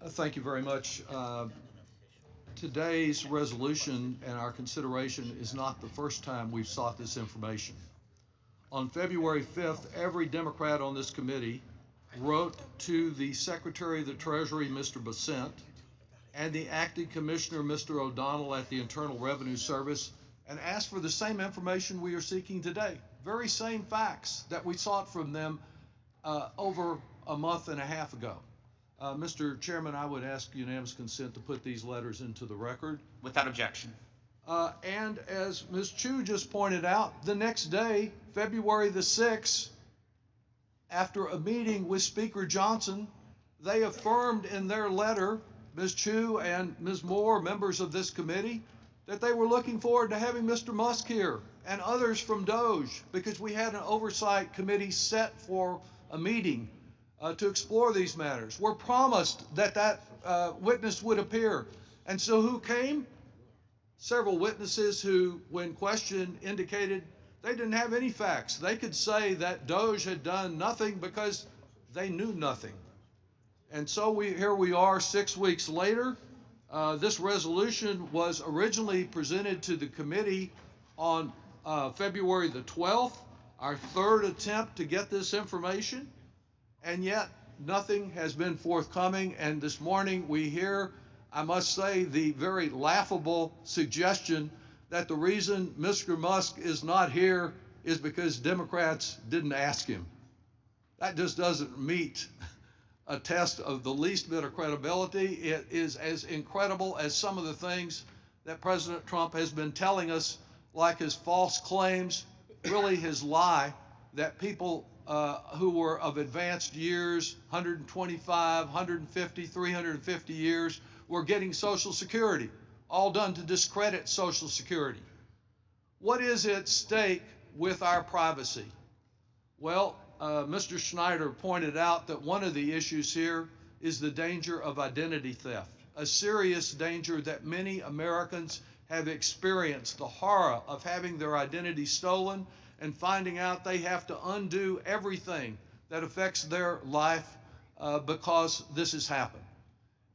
Thank you very much. Today's resolution and our consideration is not the first time we've sought this information. On February 5th, every Democrat on this committee wrote to the Secretary of the Treasury, Mr. Besant, and the Acting Commissioner, Mr. O'Donnell, at the Internal Revenue Service, and asked for the same information we are seeking today. Very same facts that we sought from them over a month and a half ago. Mr. Chairman, I would ask unanimous consent to put these letters into the record. Without objection. And as Ms. Chu just pointed out, the next day, February the 6th, after a meeting with Speaker Johnson, they affirmed in their letter, Ms. Chu and Ms. Moore, members of this committee, that they were looking forward to having Mr. Musk here and others from DOGE, because we had an oversight committee set for a meeting to explore these matters. We're promised that witness would appear. And so who came? Several witnesses who, when questioned, indicated they didn't have any facts. They could say that DOGE had done nothing because they knew nothing. And so here we are 6 weeks later. This resolution was originally presented to the committee on February the 12th, our third attempt to get this information. And yet nothing has been forthcoming. And this morning we hear, I must say, the very laughable suggestion that the reason Mr. Musk is not here is because Democrats didn't ask him. That just doesn't meet a test of the least bit of credibility. It is as incredible as some of the things that President Trump has been telling us, like his false claims, really his lie that people who were of advanced years, 125, 150, 350 years, were getting Social Security, all done to discredit Social Security. What is at stake with our privacy? Well, Mr. Schneider pointed out that one of the issues here is the danger of identity theft, a serious danger that many Americans have experienced, the horror of having their identity stolen and finding out they have to undo everything that affects their life because this has happened.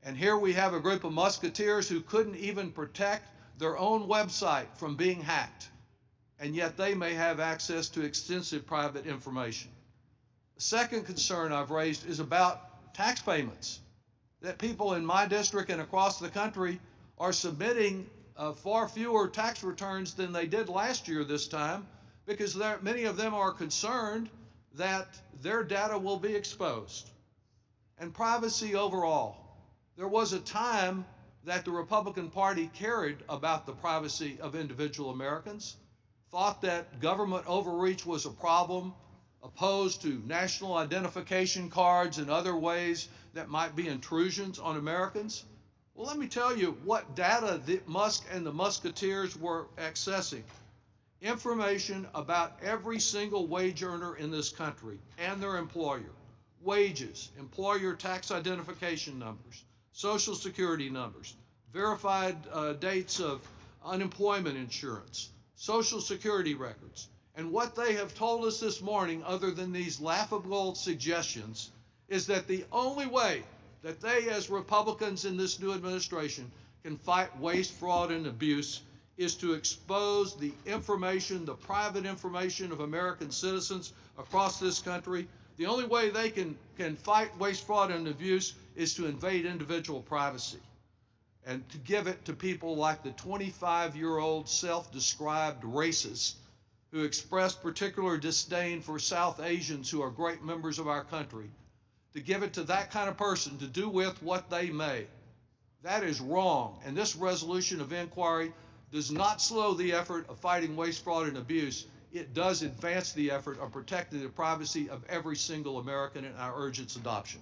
And here we have a group of musketeers who couldn't even protect their own website from being hacked, and yet they may have access to extensive private information. The second concern I've raised is about tax payments, that people in my district and across the country are submitting far fewer tax returns than they did last year this time, because many of them are concerned that their data will be exposed. And privacy overall. There was a time that the Republican Party cared about the privacy of individual Americans, thought that government overreach was a problem, opposed to national identification cards and other ways that might be intrusions on Americans. Well, let me tell you what data Musk and the Musketeers were accessing. Information about every single wage earner in this country and their employer, wages, employer tax identification numbers, Social Security numbers, verified dates of unemployment insurance, Social Security records. And what they have told us this morning, other than these laughable suggestions, is that the only way that they, as Republicans in this new administration, can fight waste, fraud, and abuse is to expose the information, the private information of American citizens across this country. The only way they can fight waste, fraud, and abuse is to invade individual privacy and to give it to people like the 25-year-old self-described racist who expressed particular disdain for South Asians who are great members of our country, to give it to that kind of person to do with what they may. That is wrong, and this resolution of inquiry does not slow the effort of fighting waste, fraud, and abuse. It does advance the effort of protecting the privacy of every single American, and I urge its adoption.